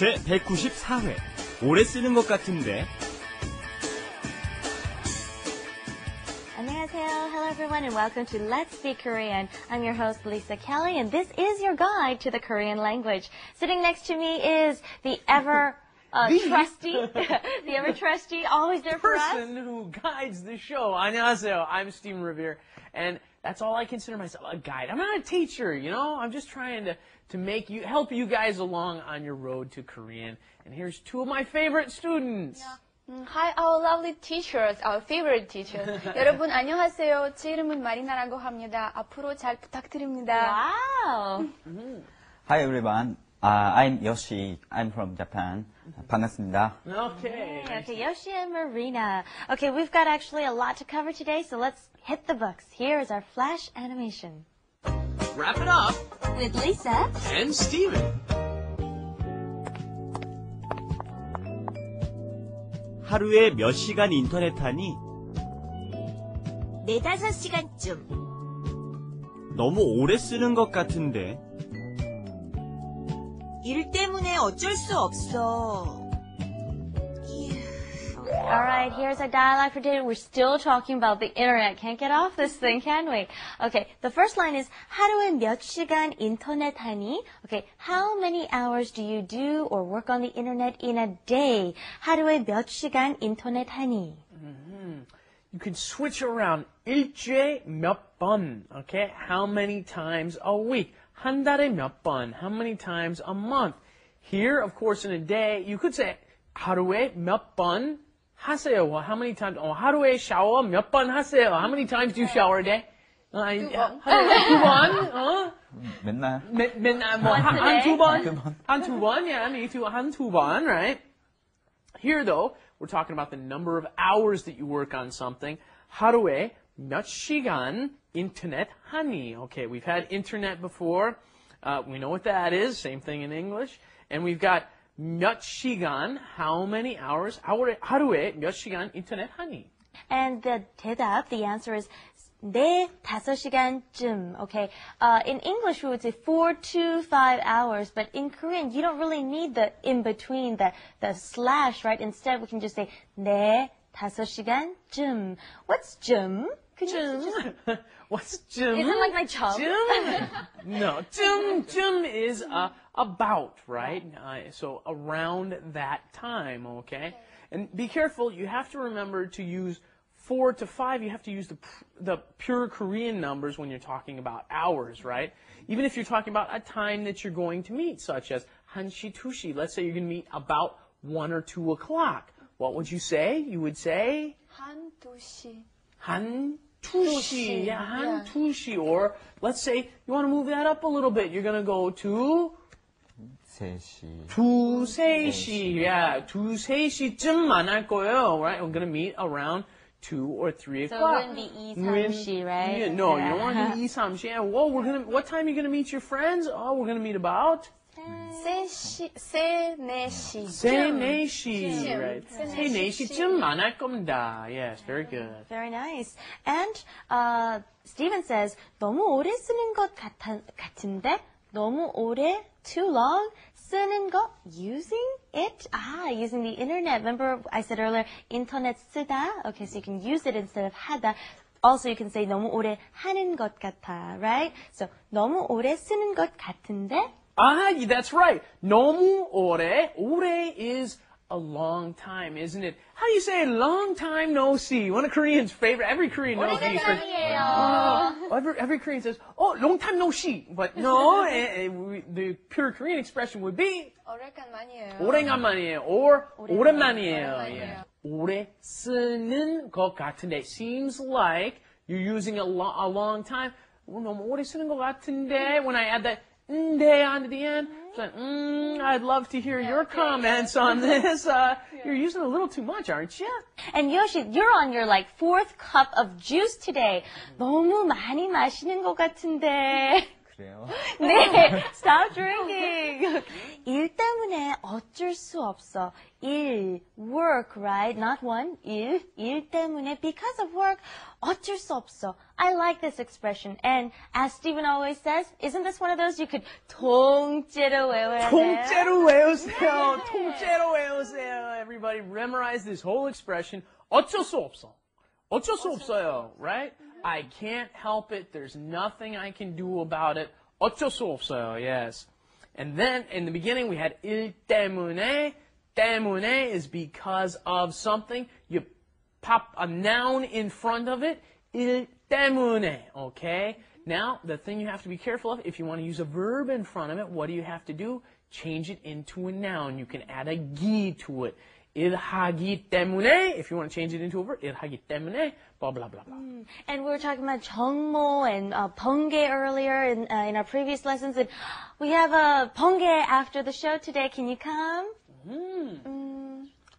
제 194회. 오래 쓰는 것 같은데. 안녕하세요. Hello everyone and welcome to Let's Speak Korean. I'm your host Lisa Kelly and this is your guide to the Korean language. Sitting next to me is the ever trusty, the ever trusty, always there for us. Person who guides the show. 안녕하세요. I'm Steven Revere, and that's all I consider myself, a guide. I'm not a teacher, you know. I'm just trying to help you guys along on your road to Korean. And here's two of my favorite students. Hi, our lovely teachers, our favorite teachers. 여러분 안녕하세요. 제 이름은 마리나라고 합니다. 앞으로 잘 부탁드립니다. Wow. Hi everyone, I'm Yoshi. I'm from Japan. 반갑습니다. Okay. Okay, Yoshi and Marina. Okay, we've got actually a lot to cover today, so let's hit the books. Here is our flash animation. Wrap it up. With Lisa And Steven. 하루에 몇 시간 인터넷 하니? 4-5시간쯤. 너무 오래 쓰는 것 같은데. 일 때문에 어쩔 수 없어. Alright, here's our dialogue for today. We're still talking about the internet. Can't get off this thing, can we? Okay, the first line is 하루에 몇 시간 인터넷 하니? Okay, how many hours do you do or work on the internet in a day? 하루에 몇 시간 인터넷 하니? You can switch around. 일주일에 몇 번. Okay, how many times a week? 한 달에 몇 번. How many times a month? Here, of course, in a day, you could say 하루에 몇 번 하세요. Well, how many times? 하루에 샤워 몇 번 하세요. How many times do you shower a day? 두 번. 맨날. 맨날 뭐 한두 번. 한두 번. Yeah, me too. 한두 번, right? Here, though, we're talking about the number of hours that you work on something. 하루에 몇 시간 인터넷 하니? Okay, we've had internet before. We know what that is. Same thing in English. And we've got 몇 시간, how many hours? 하루에 몇 시간 인터넷 하니? And the 대답, the answer is 4-5시간쯤. Okay, in English we would say 4 to 5 hours, but in Korean you don't really need the in between, the slash, right? Instead we can just say 4-5시간쯤. What's 쯤? What's 쯤? Is it like my chum? 쯤? No, 쯤 is about, right? So around that time, okay? And be careful, you have to remember to use 4 to 5, you have to use the pure Korean numbers when you're talking about hours, right? Even if you're talking about a time that you're going to meet, such as 1시, 2시. Let's say you're going to meet about 1 or 2 o'clock. What would you say? You would say? 한, 2시. 한, 2시. Yeah, 한, 2시. Or let's say you want to move that up a little bit. You're going to go to? 3시. 2-3시. Yeah, 2-3시쯤 만날 거예요, right? We're going to meet around 2 or 3 So o'clock. it wouldn't be 2-3시, right? Yeah, no, you don't want to do 2-3시. Yeah, well, what time are you going to meet your friends? Oh, we're going to meet about? 3-4시. 3-4시, right? 3-4시쯤 만날 겁니다. Yes, very good. Very nice. And Steven says 너무 오래 쓰는 것 같은데 너무 오래, too long, 쓰는 것, using it, using the internet. Remember I said earlier, internet 쓰다. Okay, so you can use it instead of 하다. Also, you can say 너무 오래 하는 것 같아, right? So 너무 오래 쓰는 것 같은데. That's right. 너무 오래. 오래 is a long time, isn't it? How do you say long time no see? One of Korean's favorite. Every Korean knows these. Every Korean says, "Oh, long time no see." But no, the pure Korean expression would be 오래간만이에요. 오래간만이에요 or 오랜만이에요. Yeah. 오래 쓰는 것 같은데. Seems like you're using a long time. 너무 오래 쓰는 것 같은데. When I add that 네 onto the end. So, I'd love to hear your comments on this. You're using a little too much, aren't you? And Yoshi, you're on your like 4th cup of juice today. 너무 많이 마시는 것 같은데. 그래요? 네, stop drinking. 일 때문에 어쩔 수 없어. 일, work, right? Not one. 일 때문에, because of work, 어쩔 수 없어. I like this expression. And as Stephen always says, isn't this one of those you could 통째로 외워야 돼요? 통째로 외우세요. 통째로 외우세요. Everybody memorize this whole expression. 어쩔 수 없어. 어쩔 수 없어요, right? I can't help it. There's nothing I can do about it. 어쩔 수 없어요, yes. And then in the beginning we had 일 때문에. 때문에 is because of something. You pop a noun in front of it. 일 때문에, okay? Now, the thing you have to be careful of, if you want to use a verb in front of it, what do you have to do? Change it into a noun. You can add a 기 to it. 일하기 때문에, if you want to change it into a verb, 일하기 때문에, blah, blah, blah, blah. And we were talking about 정모 and 번개 earlier in our previous lessons. And we have a 번개 after the show today. Can you come?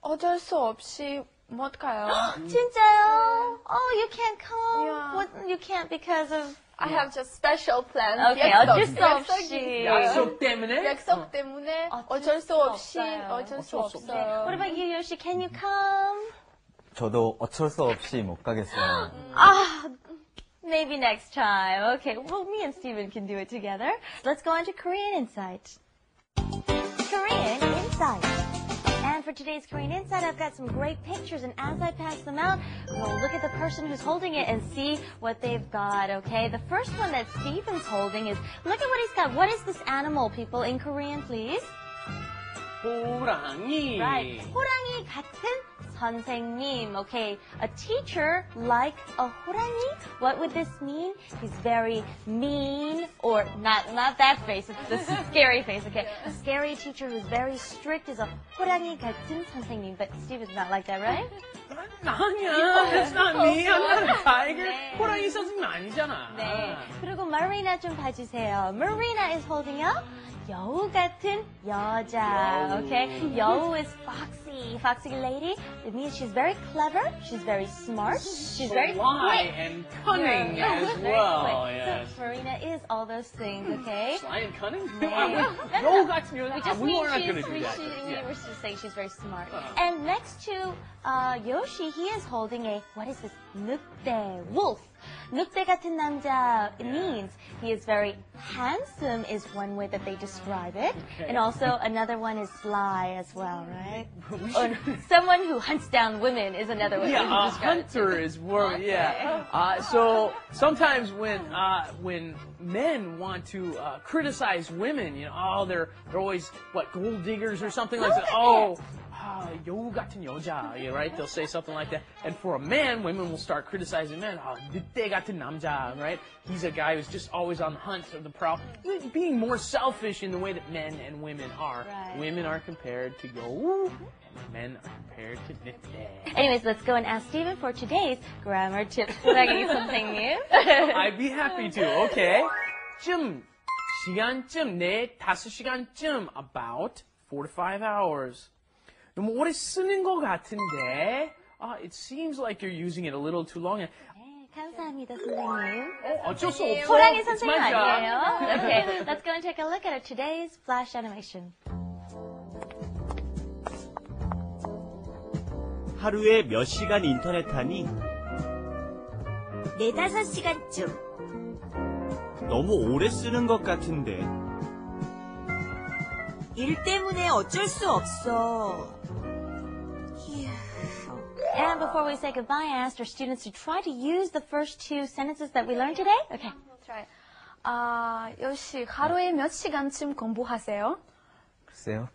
어쩔 수 없이 못 가요. 진짜요? Oh, you can't come? Yeah. What, you can't because of... I have just special plans. Okay, 어쩔 수 없이. 약속 때문에? 약속 때문에 어쩔 수 없이 어쩔 수 What 없어요. about you, Yoshi? Can you come? 저도 어쩔 수 없이 못 가겠어요. Maybe next time. Okay, well, me and Steven can do it together. Let's go on to Korean Insight. Korean Insight. And for today's Korean Insight, I've got some great pictures, and as I pass them out, we'll look at the person who's holding it and see what they've got, okay? The first one that Steven's holding is, look at what he's got. What is this animal, people, in Korean, please? 호랑이. Right. 호랑이 같은 선생님. Okay. A teacher like a 호랑이. What would this mean? He's very mean, or not that face. It's the scary face. Okay. A scary teacher who's very strict is a 호랑이 같은 선생님. But Steve is not like that, right? 아니야. That's not me. I'm not a tiger. 네. 호랑이 선생님 아니잖아. 네. 그리고 Marina 좀 봐주세요. Marina is holding up 여우 같은 여자. Okay. 여우 is foxy. Foxy lady. It means she's very clever. She's very smart. She's very Sly quick. and cunning Yeah, as very well. quick. Yes. So Marina is all those things, okay? Sly and cunning? 네. 여우 같은 여자. We just we mean were not she's, going to do that. we Yeah. were just saying she's very smart. And next to Yoshi, he is holding a, what is this? 늑대, wolf. 늑대 같은 남자, it means he is very handsome is one way that they describe it. Okay. And also another one is sly as well, right? Or someone who hunts down women is another way Yeah, to a describe it. hunter is more, yeah. So sometimes when men want to criticize women, you know, oh, they're always, what, gold diggers or something like that. Oh, 여우 같은 여자, yeah, right? They'll say something like that. And for a man, women will start criticizing men. Oh, 늑대 같은 남자, right? He's a guy who's just always on the hunt for the prowl. Being more selfish in the way that men and women are. Right. Women are compared to 여우, and men are compared to 늑대. Anyways, let's go and ask Stephen for today's grammar tips. 호랑이 선생님. I'd be happy to. Okay. 시간쯤, 4-5시간쯤, about 4 to 5 hours. 너무 오래 쓰는 것 같은데. It seems like you're using it a little too long. 네, 감사합니다, 선생님. 어쩔 수 없어. 호랑이 It's 선생님 my job. 아니에요? Okay, let's go and take a look at today's flash animation. 하루에 몇 시간 인터넷 하니? 4-5시간쯤. 너무 오래 쓰는 것 같은데. 일 때문에 어쩔 수 없어. And before we say goodbye, I asked our students to try to use the first two sentences that we learned today. Okay. Try. 요시 하루에 몇 시간쯤 공부하세요? 글쎄요.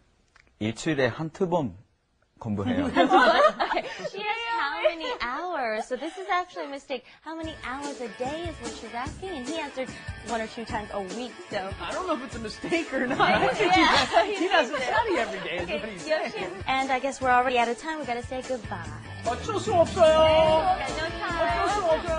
일주일에 한두 번 공부해요. Okay. She asked how many hours. So this is actually a mistake. How many hours a day is what she's asking, and he answered 1 or 2 times a week. So. I don't know if it's a mistake or not. I think he doesn't study every day, is what he's saying. And I guess we're already out of time. We got to say goodbye. 어쩔 수 없어요. No time. 어쩔 수 없어요.